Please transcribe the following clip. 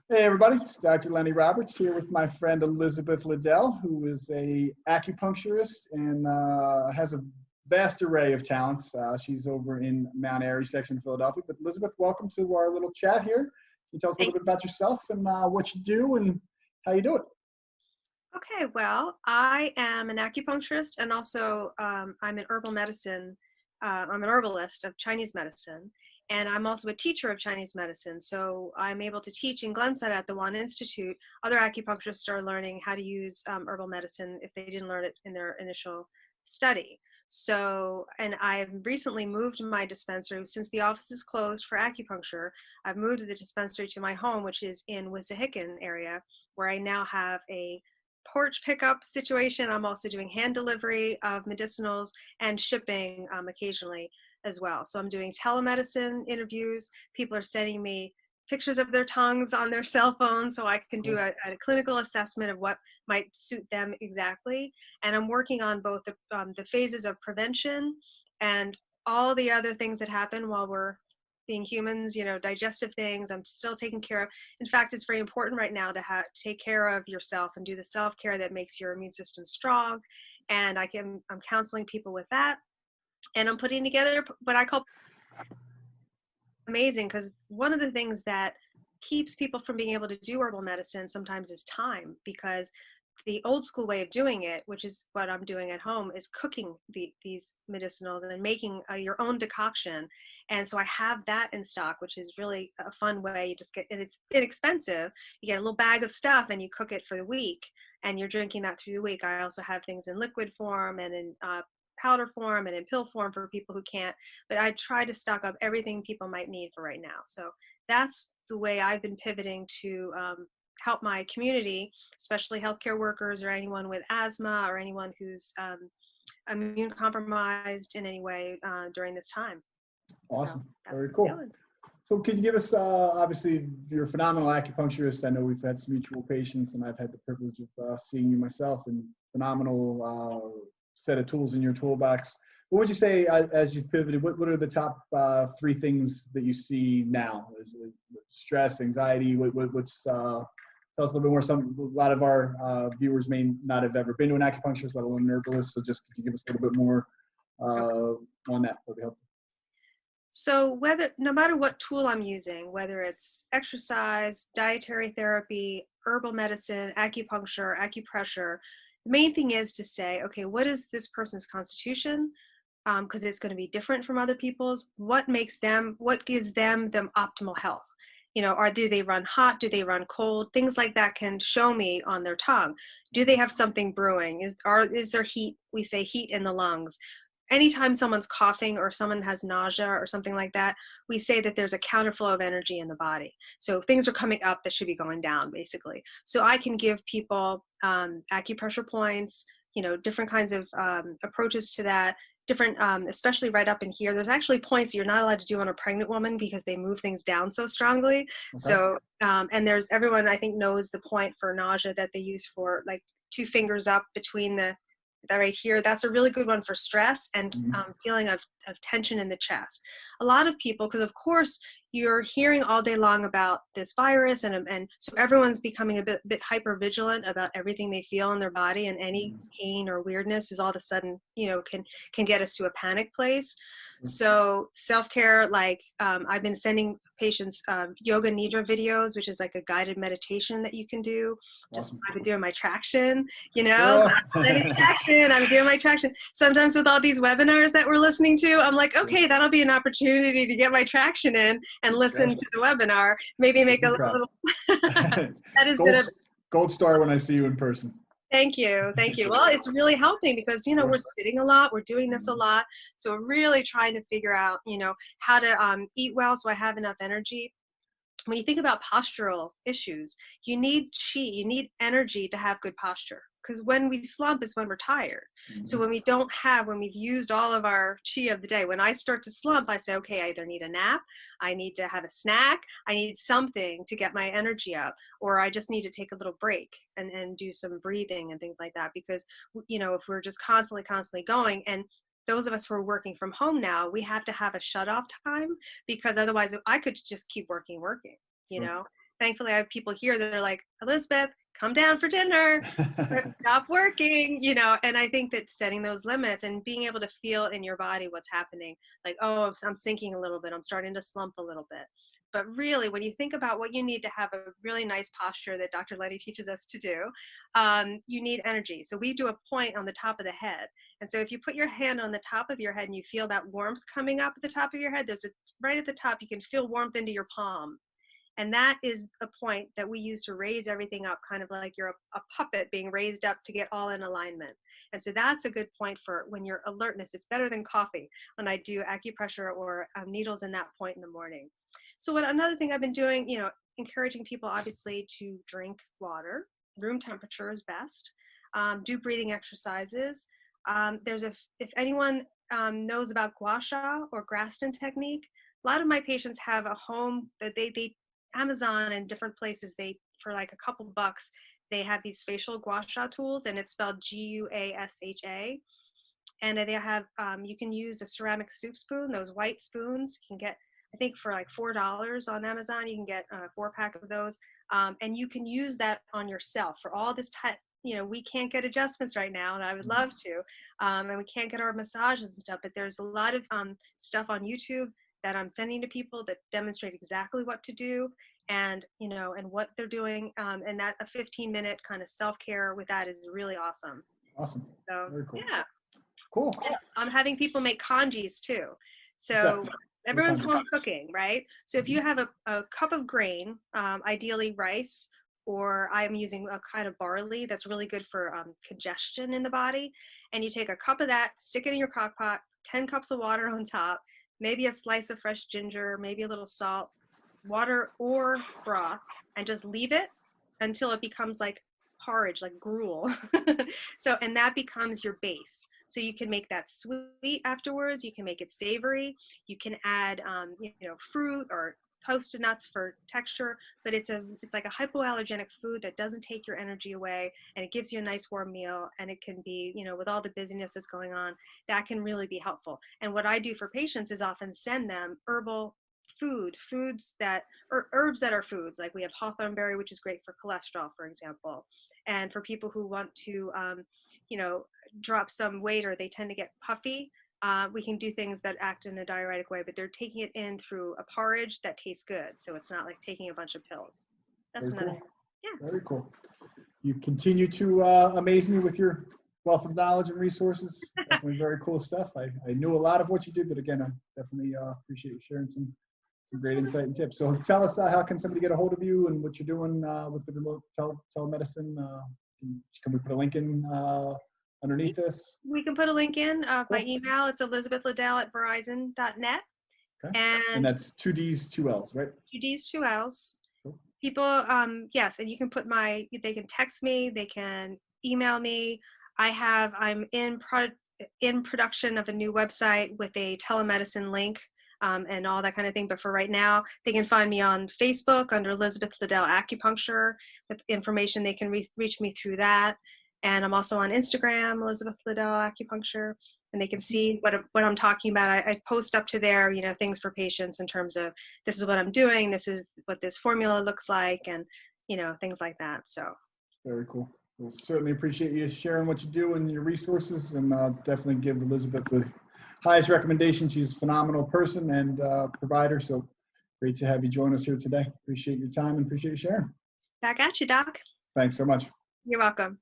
Hey everybody, it's Dr. Lenny Roberts here with my friend Elizabeth Liddell, who is a acupuncturist and has a vast array of talents. She's over in Mount Airy section of Philadelphia. But Elizabeth, welcome to our little chat here. Can you tell us a little bit about yourself and what you do and how you do it? Okay, well, I am an acupuncturist and also I'm an herbal medicine. I'm an herbalist of Chinese medicine, and I'm also a teacher of Chinese medicine. So I'm able to teach in Glenside at the Wan Institute. Other acupuncturists are learning how to use herbal medicine if they didn't learn it in their initial study. So, and I've recently moved my dispensary since the office is closed for acupuncture. I've moved the dispensary to my home, which is in Wissahickon area, where I now have a porch pickup situation. I'm also doing hand delivery of medicinals and shipping occasionally as well. So I'm doing telemedicine interviews. People are sending me pictures of their tongues on their cell phone so I can do a clinical assessment of what might suit them exactly. And I'm working on both the phases of prevention and all the other things that happen while we're being humans, digestive things. I'm still taking care of. In fact, it's very important right now to take care of yourself and do the self-care that makes your immune system strong. And I'm counseling people with that. And I'm putting together what I call amazing, because one of the things that keeps people from being able to do herbal medicine sometimes is time, because the old school way of doing it, which is what I'm doing at home, is cooking these medicinals and then making your own decoction. And so I have that in stock, which is really a fun way. You just get, and it's inexpensive. You get a little bag of stuff and you cook it for the week and you're drinking that through the week. I also have things in liquid form and in powder form and in pill form for people who can't, but I try to stock up everything people might need for right now. So that's the way I've been pivoting to help my community, especially healthcare workers or anyone with asthma or anyone who's immune compromised in any way during this time. Awesome. So very cool. So can you give us, obviously, you're a phenomenal acupuncturist. I know we've had some mutual patients, and I've had the privilege of seeing you myself, and phenomenal set of tools in your toolbox. What would you say as you've pivoted? What are the top 3 things that you see now? Is it stress, anxiety? What's tell us a little bit more. A lot of our viewers may not have ever been to an acupuncturist, let alone an herbalist. So just could you give us a little bit more on that? That'd be helpful. So no matter what tool I'm using, whether it's exercise, dietary therapy, herbal medicine, acupuncture, acupressure, the main thing is to say, okay, what is this person's constitution? Because it's going to be different from other people's. What gives them optimal health? Do they run hot? Do they run cold? Things like that can show me on their tongue. Do they have something brewing? Is there heat? We say heat in the lungs. Anytime someone's coughing or someone has nausea or something like that, we say that there's a counterflow of energy in the body. So things are coming up that should be going down, basically. So I can give people acupressure points, different kinds of approaches to that, different, especially right up in here. There's actually points you're not allowed to do on a pregnant woman because they move things down so strongly. Okay. So, and everyone I think knows the point for nausea that they use for like 2 fingers up between that right here. That's a really good one for stress and feeling of tension in the chest. A lot of people, because of course you're hearing all day long about this virus, and so everyone's becoming a bit hyper vigilant about everything they feel in their body, and any pain or weirdness is all of a sudden can get us to a panic place. So self-care, like I've been sending patients yoga nidra videos, which is like a guided meditation that you can do. Awesome. I've been doing my traction, I'm doing my traction. Sometimes with all these webinars that we're listening to, I'm like, okay, that'll be an opportunity to get my traction in and listen to the webinar. Maybe make a little. That is gold star when I see you in person. Thank you. Well, it's really helping because, we're sitting a lot, we're doing this a lot. So we're really trying to figure out, how to eat well so I have enough energy. When you think about postural issues, you need chi, you need energy to have good posture. Because when we slump is when we're tired. So when we've used all of our chi of the day, when I start to slump, I say, okay, I either need a nap, I need to have a snack, I need something to get my energy up, or I just need to take a little break and do some breathing and things like that. Because, if we're just constantly going, and those of us who are working from home now, we have to have a shut off time, because otherwise I could just keep working, thankfully I have people here that are like, Elizabeth, come down for dinner, stop working, you know. And I think that setting those limits and being able to feel in your body what's happening, like, oh, I'm sinking a little bit, I'm starting to slump a little bit. But really, when you think about what you need to have a really nice posture that Dr. Letty teaches us to do, you need energy. So we do a point on the top of the head. And so if you put your hand on the top of your head and you feel that warmth coming up at the top of your head, right at the top, you can feel warmth into your palm. And that is a point that we use to raise everything up, kind of like you're a puppet being raised up to get all in alignment. And so that's a good point for when your alertness. It's better than coffee when I do acupressure or needles in that point in the morning. So another thing I've been doing, you know, encouraging people obviously to drink water. Room temperature is best. Do breathing exercises. If anyone knows about gua sha or Graston technique, a lot of my patients have a home that they Amazon and different places, for like a couple bucks, they have these facial gua sha tools, and it's spelled Guasha. And they have, you can use a ceramic soup spoon, those white spoons. You can get, I think for like $4 on Amazon, you can get a 4-pack of those. And you can use that on yourself for all this time. You know, we can't get adjustments right now, and I would love to. And we can't get our massages and stuff, but there's a lot of stuff on YouTube that I'm sending to people that demonstrate exactly what to do, and, you know, and what they're doing. And that a 15-minute kind of self-care with that is really awesome. Awesome. So, very cool. Yeah. Cool. And I'm having people make kanjis too. So everyone's home cooking, right? So if you have a cup of grain, ideally rice, or I'm using a kind of barley that's really good for congestion in the body. And you take a cup of that, stick it in your crock pot, 10 cups of water on top, maybe a slice of fresh ginger, maybe a little salt, water or broth, and just leave it until it becomes like porridge, like gruel. So, and that becomes your base. So you can make that sweet afterwards. You can make it savory. You can add, you know, fruit or toasted nuts for texture, but it's like a hypoallergenic food that doesn't take your energy away, and it gives you a nice warm meal. And it can be, you know, with all the busyness that's going on, that can really be helpful. And what I do for patients is often send them herbal foods that, or herbs that are foods. Like we have hawthorn berry, which is great for cholesterol, for example. And for people who want to, you know, drop some weight, or they tend to get puffy, we can do things that act in a diuretic way, but they're taking it in through a porridge that tastes good. So it's not like taking a bunch of pills. That's Very another. cool. Yeah. Very cool. You continue to amaze me with your wealth of knowledge and resources. Definitely very cool stuff. I knew a lot of what you did, but again, I definitely appreciate you sharing some great insight and tips. So tell us, how can somebody get a hold of you and what you're doing with the remote telemedicine? Can we put a link in underneath this? We can put a link in by email. It's elizabethliddell@verizon.net. Okay. And that's 2 Ds, 2 Ls, right? 2 Ds, 2 Ls. Cool. People, yes, and you can put they can text me, they can email me. I'm in production of a new website with a telemedicine link. And all that kind of thing. But for right now, they can find me on Facebook under Elizabeth Liddell Acupuncture. With information, they can reach me through that. And I'm also on Instagram, Elizabeth Liddell Acupuncture, and they can see what I'm talking about. I post up to there, you know, things for patients in terms of, this is what I'm doing, this is what this formula looks like, and, you know, things like that. So very cool. We'll certainly appreciate you sharing what you do and your resources, and definitely give Elizabeth the highest recommendation. She's a phenomenal person and provider. So great to have you join us here today. Appreciate your time and appreciate you sharing. Back at you, Doc. Thanks so much. You're welcome.